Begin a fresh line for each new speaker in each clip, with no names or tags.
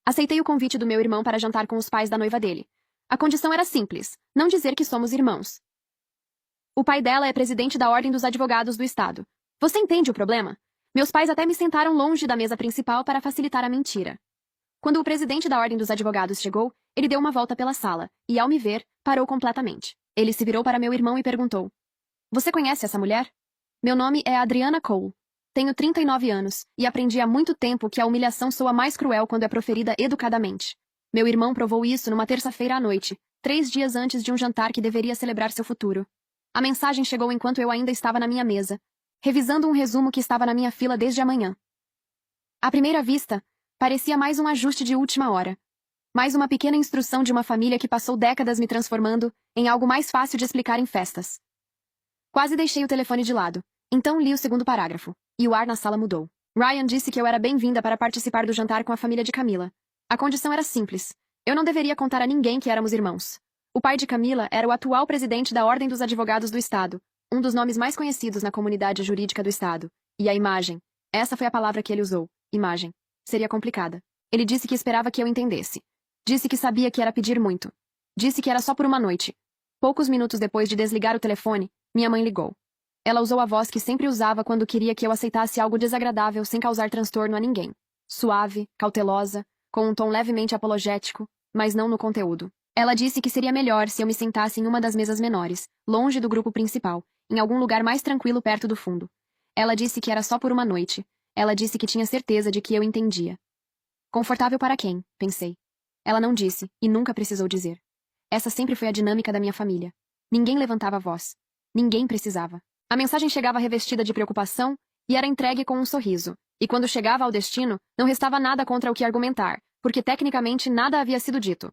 Aceitei o convite do meu irmão para jantar com os pais da noiva dele. A condição era simples: não dizer que somos irmãos. O pai dela é presidente da Ordem dos Advogados do Estado. Você entende o problema? Meus pais até me sentaram longe da mesa principal para facilitar a mentira. Quando o presidente da Ordem dos Advogados chegou, ele deu uma volta pela sala e, ao me ver, parou completamente. Ele se virou para meu irmão e perguntou: Você conhece essa mulher? Meu nome é Adriana Cole. Tenho 39 anos e aprendi há muito tempo que a humilhação soa mais cruel quando é proferida educadamente. Meu irmão provou isso numa terça-feira à noite, 3 dias antes de um jantar que deveria celebrar seu futuro. A mensagem chegou enquanto eu ainda estava na minha mesa, revisando um resumo que estava na minha fila desde a manhã. À primeira vista, parecia mais um ajuste de última hora. Mais uma pequena instrução de uma família que passou décadas me transformando em algo mais fácil de explicar em festas. Quase deixei o telefone de lado. Então li o segundo parágrafo, e o ar na sala mudou. Ryan disse que eu era bem-vinda para participar do jantar com a família de Camila. A condição era simples. Eu não deveria contar a ninguém que éramos irmãos. O pai de Camila era o atual presidente da Ordem dos Advogados do Estado, um dos nomes mais conhecidos na comunidade jurídica do Estado. E a imagem. Essa foi a palavra que ele usou. Imagem. Seria complicada. Ele disse que esperava que eu entendesse. Disse que sabia que era pedir muito. Disse que era só por uma noite. Poucos minutos depois de desligar o telefone, minha mãe ligou. Ela usou a voz que sempre usava quando queria que eu aceitasse algo desagradável sem causar transtorno a ninguém. Suave, cautelosa, com um tom levemente apologético, mas não no conteúdo. Ela disse que seria melhor se eu me sentasse em uma das mesas menores, longe do grupo principal, em algum lugar mais tranquilo perto do fundo. Ela disse que era só por uma noite. Ela disse que tinha certeza de que eu entendia. Confortável para quem? Pensei. Ela não disse, e nunca precisou dizer. Essa sempre foi a dinâmica da minha família. Ninguém levantava a voz. Ninguém precisava. A mensagem chegava revestida de preocupação e era entregue com um sorriso. E quando chegava ao destino, não restava nada contra o que argumentar, porque tecnicamente nada havia sido dito.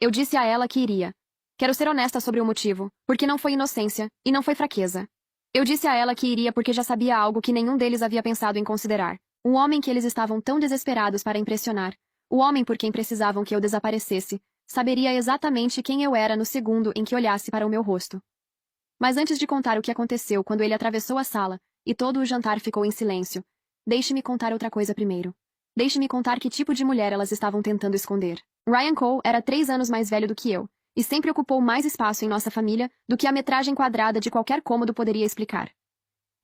Eu disse a ela que iria. Quero ser honesta sobre o motivo, porque não foi inocência, e não foi fraqueza. Eu disse a ela que iria porque já sabia algo que nenhum deles havia pensado em considerar. O homem que eles estavam tão desesperados para impressionar, o homem por quem precisavam que eu desaparecesse, saberia exatamente quem eu era no segundo em que olhasse para o meu rosto. Mas antes de contar o que aconteceu quando ele atravessou a sala, e todo o jantar ficou em silêncio, deixe-me contar outra coisa primeiro. Deixe-me contar que tipo de mulher elas estavam tentando esconder. Ryan Cole era 3 anos mais velho do que eu, e sempre ocupou mais espaço em nossa família do que a metragem quadrada de qualquer cômodo poderia explicar.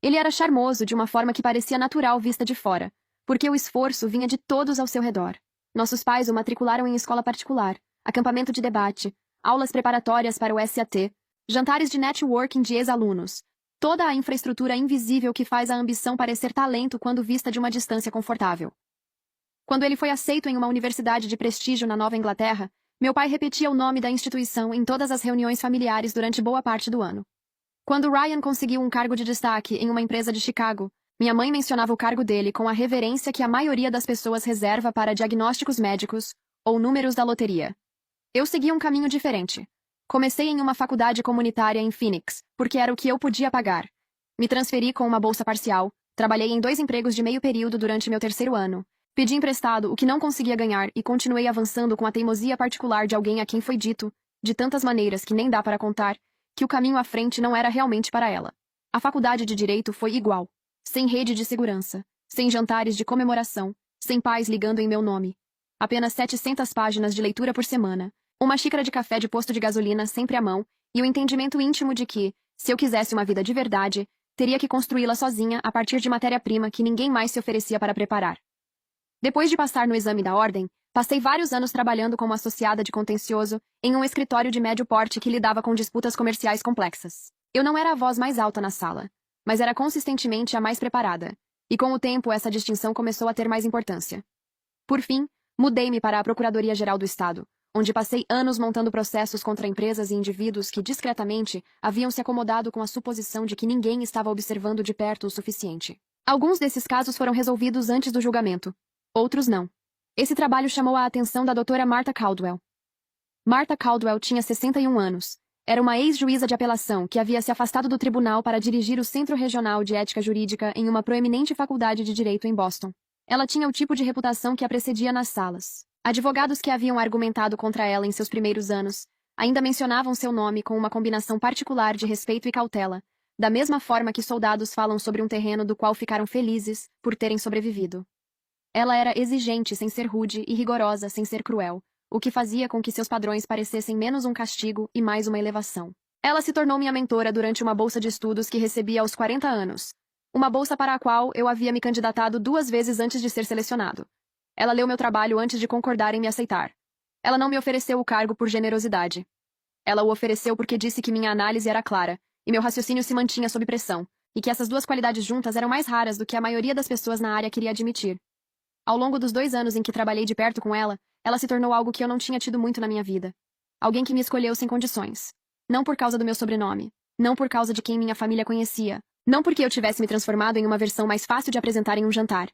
Ele era charmoso de uma forma que parecia natural vista de fora, porque o esforço vinha de todos ao seu redor. Nossos pais o matricularam em escola particular, acampamento de debate, aulas preparatórias para o SAT, jantares de networking de ex-alunos, toda a infraestrutura invisível que faz a ambição parecer talento quando vista de uma distância confortável. Quando ele foi aceito em uma universidade de prestígio na Nova Inglaterra, meu pai repetia o nome da instituição em todas as reuniões familiares durante boa parte do ano. Quando Ryan conseguiu um cargo de destaque em uma empresa de Chicago, minha mãe mencionava o cargo dele com a reverência que a maioria das pessoas reserva para diagnósticos médicos ou números da loteria. Eu segui um caminho diferente. Comecei em uma faculdade comunitária em Phoenix, porque era o que eu podia pagar. Me transferi com uma bolsa parcial, trabalhei em 2 empregos de meio período durante meu 3º ano, pedi emprestado o que não conseguia ganhar e continuei avançando com a teimosia particular de alguém a quem foi dito, de tantas maneiras que nem dá para contar, que o caminho à frente não era realmente para ela. A faculdade de Direito foi igual. Sem rede de segurança, sem jantares de comemoração, sem pais ligando em meu nome. Apenas 700 páginas de leitura por semana, uma xícara de café de posto de gasolina sempre à mão e o entendimento íntimo de que, se eu quisesse uma vida de verdade, teria que construí-la sozinha a partir de matéria-prima que ninguém mais se oferecia para preparar. Depois de passar no exame da ordem, passei vários anos trabalhando como associada de contencioso em um escritório de médio porte que lidava com disputas comerciais complexas. Eu não era a voz mais alta na sala, mas era consistentemente a mais preparada, e com o tempo essa distinção começou a ter mais importância. Por fim, mudei-me para a Procuradoria-Geral do Estado, onde passei anos montando processos contra empresas e indivíduos que discretamente haviam se acomodado com a suposição de que ninguém estava observando de perto o suficiente. Alguns desses casos foram resolvidos antes do julgamento, outros não. Esse trabalho chamou a atenção da doutora Martha Caldwell. Martha Caldwell tinha 61 anos. Era uma ex-juíza de apelação que havia se afastado do tribunal para dirigir o Centro Regional de Ética Jurídica em uma proeminente faculdade de direito em Boston. Ela tinha o tipo de reputação que a precedia nas salas. Advogados que haviam argumentado contra ela em seus primeiros anos ainda mencionavam seu nome com uma combinação particular de respeito e cautela, da mesma forma que soldados falam sobre um terreno do qual ficaram felizes por terem sobrevivido. Ela era exigente sem ser rude e rigorosa sem ser cruel, o que fazia com que seus padrões parecessem menos um castigo e mais uma elevação. Ela se tornou minha mentora durante uma bolsa de estudos que recebi aos 40 anos. Uma bolsa para a qual eu havia me candidatado 2 vezes antes de ser selecionado. Ela leu meu trabalho antes de concordar em me aceitar. Ela não me ofereceu o cargo por generosidade. Ela o ofereceu porque disse que minha análise era clara, e meu raciocínio se mantinha sob pressão, e que essas 2 qualidades juntas eram mais raras do que a maioria das pessoas na área queria admitir. Ao longo dos 2 anos em que trabalhei de perto com ela, ela se tornou algo que eu não tinha tido muito na minha vida. Alguém que me escolheu sem condições. Não por causa do meu sobrenome. Não por causa de quem minha família conhecia. Não porque eu tivesse me transformado em uma versão mais fácil de apresentar em um jantar.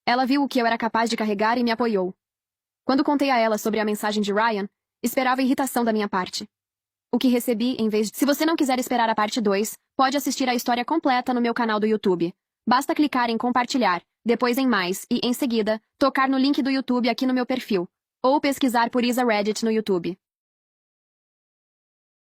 Ela viu o que eu era capaz de carregar e me apoiou. Quando contei a ela sobre a mensagem de Ryan, esperava irritação da minha parte. O que recebi, em vez de... Se você não quiser esperar a parte 2, pode assistir a história completa no meu canal do YouTube. Basta clicar em compartilhar, depois em mais e, em seguida, tocar no link do YouTube aqui no meu perfil. Ou pesquisar por Isa Reddit no YouTube.